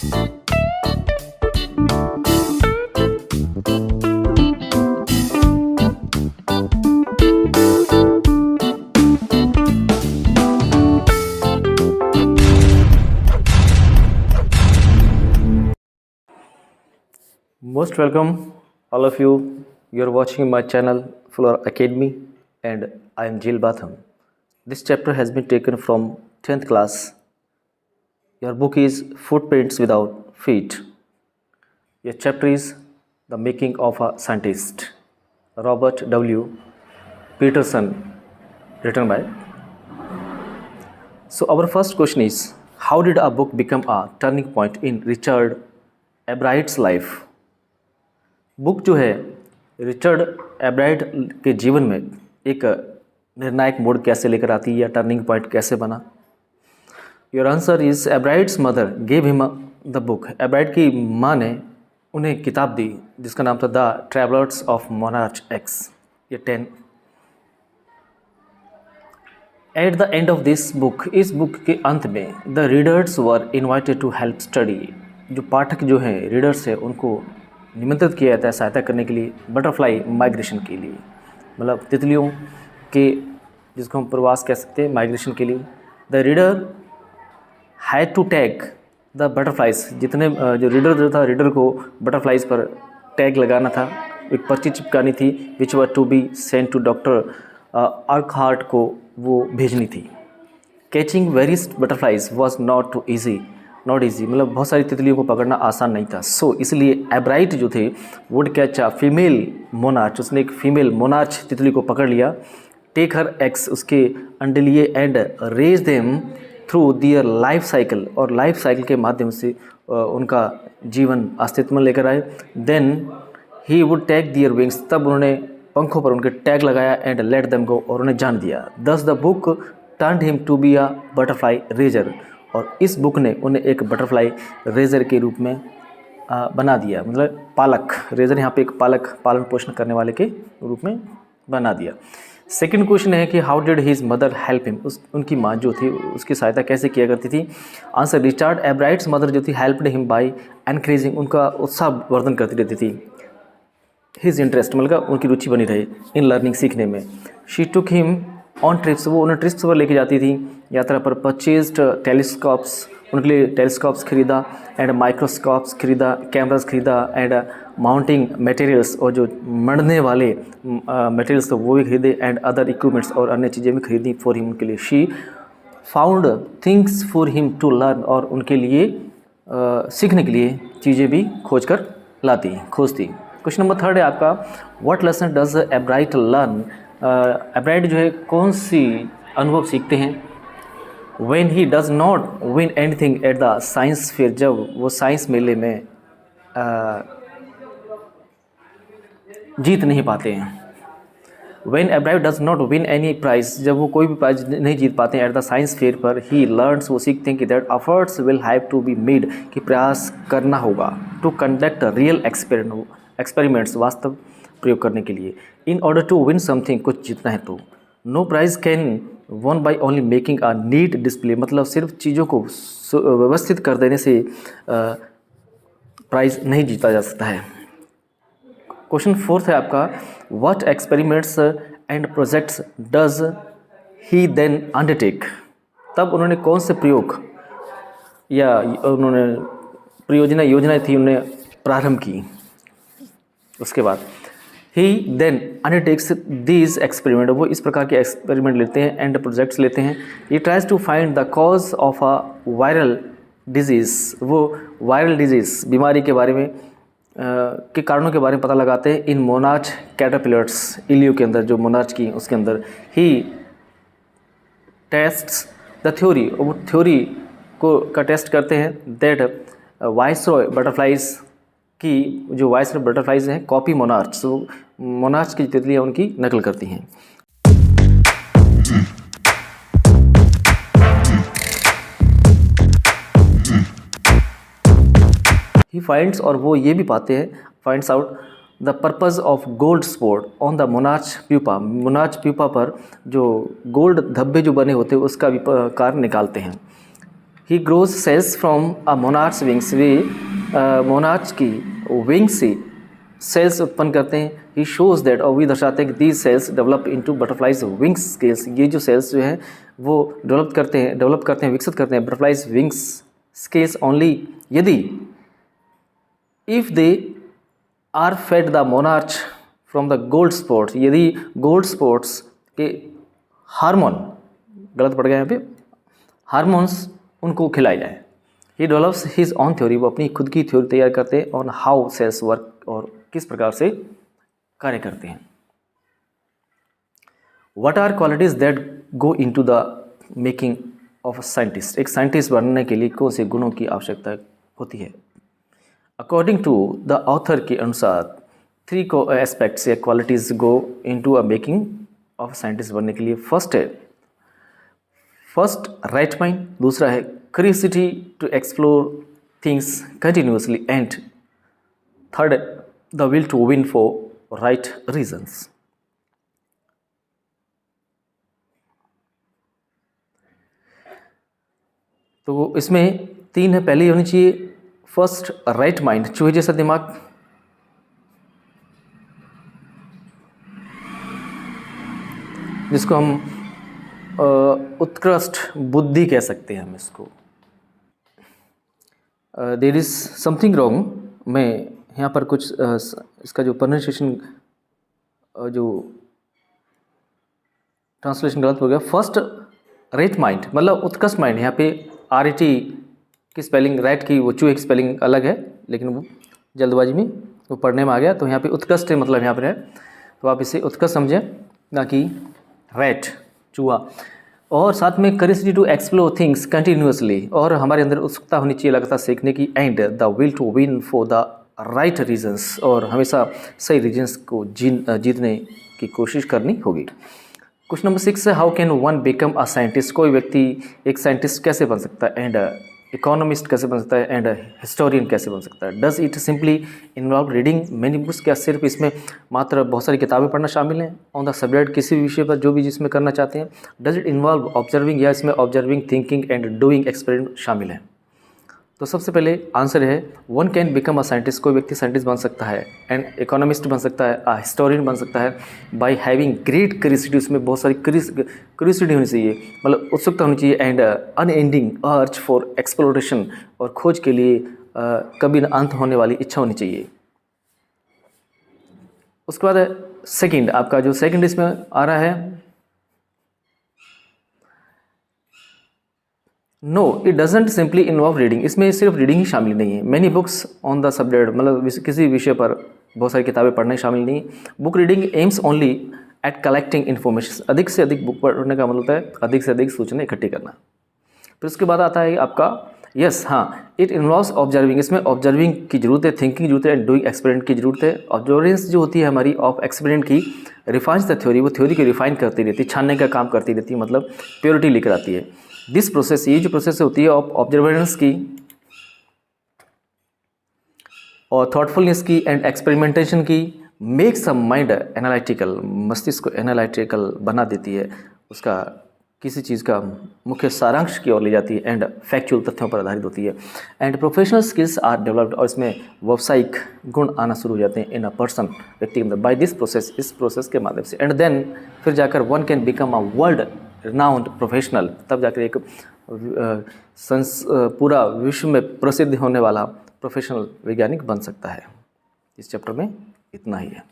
Most welcome, all of you. You're watching my channel Fuller Academy, and I am Jill Batham. This chapter has been taken from 10th class. Your book is Footprints Without Feet. Your chapter is The Making of a Scientist. Robert W. Peterson, written by. So, our first question is, how did a book become a turning point in Richard Ebright's life? Book जो है Richard एब्राइट के जीवन में एक निर्णायक मोड़ कैसे लेकर आती है या टर्निंग पॉइंट कैसे बना? Your answer is Ebright's mother gave him the book. Ebright की माँ ने उन्हें किताब दी जिसका नाम था the travellers of monarch X. ये 10. At the end of this book, इस बुक के अंत में the readers were invited to help study. जो पाठक जो हैं रीडर्स है उनको निमंत्रित किया जाता है सहायता करने के लिए बटरफ्लाई माइग्रेशन के लिए, मतलब तितलियों के जिसको हम प्रवास कह सकते हैं माइग्रेशन के लिए. The reader had to tag the butterflies. जितने जो रीडर जो था रीडर को बटरफ्लाइज पर टैग लगाना था, एक पर्ची चिपकानी थी which were to be sent to doctor Urquhart को वो भेजनी थी. Catching various butterflies was not easy, मतलब बहुत सारी तितलियों को पकड़ना आसान नहीं था. सो इसलिए एब्राइट जो थे would catch a female monarch. उसने एक फीमेल मोनार्च तितली को पकड़ लिया. टेक हर एग्स, उसके अंडे लिए, and raise them through their life cycle, और लाइफ साइकिल के माध्यम से उनका जीवन अस्तित्व में लेकर आए. Then he would tag their wings, तब उन्होंने पंखों पर उनके टैग लगाया. एंड लेट देम गो, और उन्हें जान दिया. Thus the book turned him to be a butterfly raiser, और इस बुक ने उन्हें एक बटरफ्लाई रेजर के रूप में बना दिया, मतलब पालक. रेजर यहाँ पे एक पालक, पालन पोषण करने वाले के रूप में बना दिया. सेकंड क्वेश्चन है कि how did his mother help him. उनकी माँ जो थी उसकी सहायता कैसे किया करती थी? आंसर, रिचर्ड एब्राइट्स मदर जो थी हेल्प्ड हिम बाय एनकरेजिंग, उनका उत्साह वर्धन करती रहती थी. हिज इंटरेस्ट, मतलब उनकी रुचि बनी रहे इन लर्निंग, सीखने में. She took him on trips, वो उन्हें ट्रिप्स पर लेके जाती थी यात्रा पर. परचेज्ड टेलीस्कोप्स, उनके लिए टेलीस्कोप्स खरीदा. एंड माइक्रोस्कोप्स खरीदा, कैमरास खरीदा. एंड माउंटिंग मटेरियल्स, और जो मढ़ने वाले मटेरियल्स तो वो भी खरीदे. एंड अदर इक्विपमेंट्स, और अन्य चीज़ें भी खरीदी फॉर हिम, उनके लिए. She found things for him to learn, और उनके लिए सीखने के लिए चीज़ें भी खोजती. क्वेश्चन नंबर 3 है आपका, what lesson does Ebright learn. Ebright जो है कौन सी अनुभव सीखते हैं? When he does not win anything at the science fair, जब वो साइंस मेले में जीत नहीं पाते हैं. When Ebright does not win any prize, जब वो कोई भी प्राइज नहीं जीत पाते हैं एट द साइंस फेयर पर. ही लर्न्स, वो सीखते हैं कि that efforts will have to be made, कि प्रयास करना होगा. टू कंडक्ट रियल एक्सपेरिमेंट्स, वास्तव प्रयोग करने के लिए. In order to win something, कुछ जीतना है तो. No prize can won by only making a neat display, मतलब सिर्फ चीज़ों को व्यवस्थित कर देने से प्राइज नहीं जीता जा सकता है. क्वेश्चन 4 है आपका, what experiments and projects does he then undertake. तब उन्होंने कौन से प्रयोग या उन्होंने योजनाएं थी उन्हें प्रारंभ की. उसके बाद ही देन अंडरटेक्स दीज एक्सपेरिमेंट, वो इस प्रकार के एक्सपेरिमेंट लेते हैं एंड प्रोजेक्ट्स लेते हैं. He tries to find the cause of a viral disease, वो वायरल डिजीज़ बीमारी के बारे में के कारणों के बारे में पता लगाते हैं. इन मोनार्च कैटरपिलर्स, इलियो के अंदर जो मोनार्च की उसके अंदर. ही टेस्ट्स द थ्योरी, वो थ्योरी का टेस्ट करते हैं. दैट वाइसरॉय बटरफ्लाइज की, जो वाइसरॉय बटरफ्लाइज हैं कॉपी मोनार्च, तो मोनार्च की तितलियाँ उनकी नकल करती हैं. ही फाइंड्स, और वो ये भी पाते हैं, finds out the purpose of gold spot on the monarch pupa, monarch pupa पर जो गोल्ड धब्बे जो बने होते हैं उसका भी कारण निकालते हैं. He grows cells from a monarch wings, वे मोनार्च की विंग से सेल्स उत्पन्न करते हैं। ही शोज दैट, और भी दर्शाते हैं कि these cells develop into butterflies wings scales, ये जो सेल्स जो हैं वो डेवलप करते हैं, विकसित करते हैं बटरफ्लाइज विंग्स स्केल्स ओनली यदि if they are fed the monarch from the gold spots, यदि गोल्ड स्पॉट्स के हार्मोन, गलत पड़ गया यहाँ पे, हार्मोन्स उनको खिलाए जाए। ही डेवलप्स हिज ऑन थ्योरी, वो अपनी खुद की थ्योरी तैयार करते हैं ऑन हाउ सेल्स वर्क, और किस प्रकार से कार्य करते हैं। What are qualities that go into the making of a scientist, एक साइंटिस्ट बनने के लिए कौन से गुणों की आवश्यकता होती है। अकॉर्डिंग टू द ऑथर के अनुसार 3 एस्पेक्ट्स या qualities go into a making of scientist बनने के लिए। फर्स्ट राइट माइंड, दूसरा है curiosity to explore things continuously, and third the will to win for right reasons. तो इसमें 3 है। पहले होनी चाहिए फर्स्ट राइट माइंड, चूहे जैसा दिमाग, जिसको हम उत्कृष्ट बुद्धि कह सकते हैं हम इसको। देयर इज़ समथिंग रॉन्ग, मैं यहाँ पर कुछ इसका जो प्रोनाउंसिएशन जो ट्रांसलेशन गलत हो गया। फर्स्ट राइट माइंड मतलब उत्कृष्ट माइंड, यहाँ पे RET की स्पेलिंग, राइट की वो चूहे की स्पेलिंग अलग है, लेकिन वो जल्दबाजी में वो पढ़ने में आ गया, तो यहाँ पे उत्कृष्ट मतलब यहाँ पर है, तो आप इसे उत्कृष्ट समझें, ना कि रैट चूहा। और साथ में curiosity to explore things continuously, और हमारे अंदर उत्सुकता होनी चाहिए लगातार सीखने की, and the will to win for the right reasons, और हमेशा सही रीजंस को जीतने की कोशिश करनी होगी। क्वेश्चन नंबर 6 है, how can one become a scientist, कोई व्यक्ति एक साइंटिस्ट कैसे बन सकता है, एंड इकोनॉमिस्ट कैसे बन सकता है, एंड हिस्टोरियन कैसे बन सकता है। Does it simply involve reading many books, क्या सिर्फ इसमें मात्र बहुत सारी किताबें पढ़ना शामिल है ऑन द सब्जेक्ट, किसी भी विषय पर जो भी जिसमें करना चाहते हैं। डज इट इन्वॉल्व ऑब्जर्विंग, या इसमें observing, thinking and doing experiment शामिल है। तो सबसे पहले आंसर है one can become a scientist, कोई व्यक्ति साइंटिस्ट बन सकता है, एंड इकोनॉमिस्ट बन सकता है, हिस्टोरियन बन सकता है, बाय हैविंग ग्रेट क्यूरियोसिटी, उसमें बहुत सारी क्यूरियोसिटी होनी चाहिए, मतलब उत्सुकता होनी चाहिए, and unending urge for exploration, और खोज के लिए कभी न अंत होने वाली इच्छा होनी चाहिए। उसके बाद सेकंड, आपका जो सेकंड इसमें आ रहा है, no it doesn't simply involve reading, इसमें सिर्फ रीडिंग ही शामिल नहीं है। Many books on the subject, मतलब किसी विषय पर बहुत सारी किताबें पढ़ना शामिल नहीं है। Book reading aims only at collecting information, अधिक से अधिक बुक पढ़ने का मतलब होता है अधिक से अधिक सूचना इकट्ठी करना। फिर उसके बाद आता है आपका यस, हाँ, इट इन्वॉल्व्स ऑब्जर्विंग, इसमें ऑब्जर्विंग की जरूरत है, थिंकिंग की जरूरत है, एंड डूइंग एक्सपेरिमेंट की जरूरत है। ऑब्जर्वेंस जो होती है हमारी ऑफ एक्सपेरिमेंट की, रिफाइंस द थ्योरी, वो थ्योरी को रिफाइन करती रहती है, छानने का काम करती रहती है, मतलब प्योरिटी लेकर आती है। दिस प्रोसेस, ये जो प्रोसेस होती है ऑफ ऑब्जर्वेंस की और थॉटफुलनेस की एंड एक्सपेरिमेंटेशन की, मेक्स अ माइंड एनालिटिकल, मस्तिष्क को एनालिटिकल बना देती है, उसका किसी चीज़ का मुख्य सारांश की ओर ले जाती है, एंड फैक्चुअल तथ्यों पर आधारित होती है। And professional skills are developed, और इसमें व्यावसायिक गुण आना शुरू हो जाते हैं इन अ पर्सन, व्यक्ति के अंदर, बाय दिस प्रोसेस, इस प्रोसेस के माध्यम से। एंड देन फिर जाकर one can become a world renowned professional, तब जाकर एक पूरा विश्व में प्रसिद्ध होने वाला प्रोफेशनल वैज्ञानिक बन सकता है। इस चैप्टर में इतना ही है।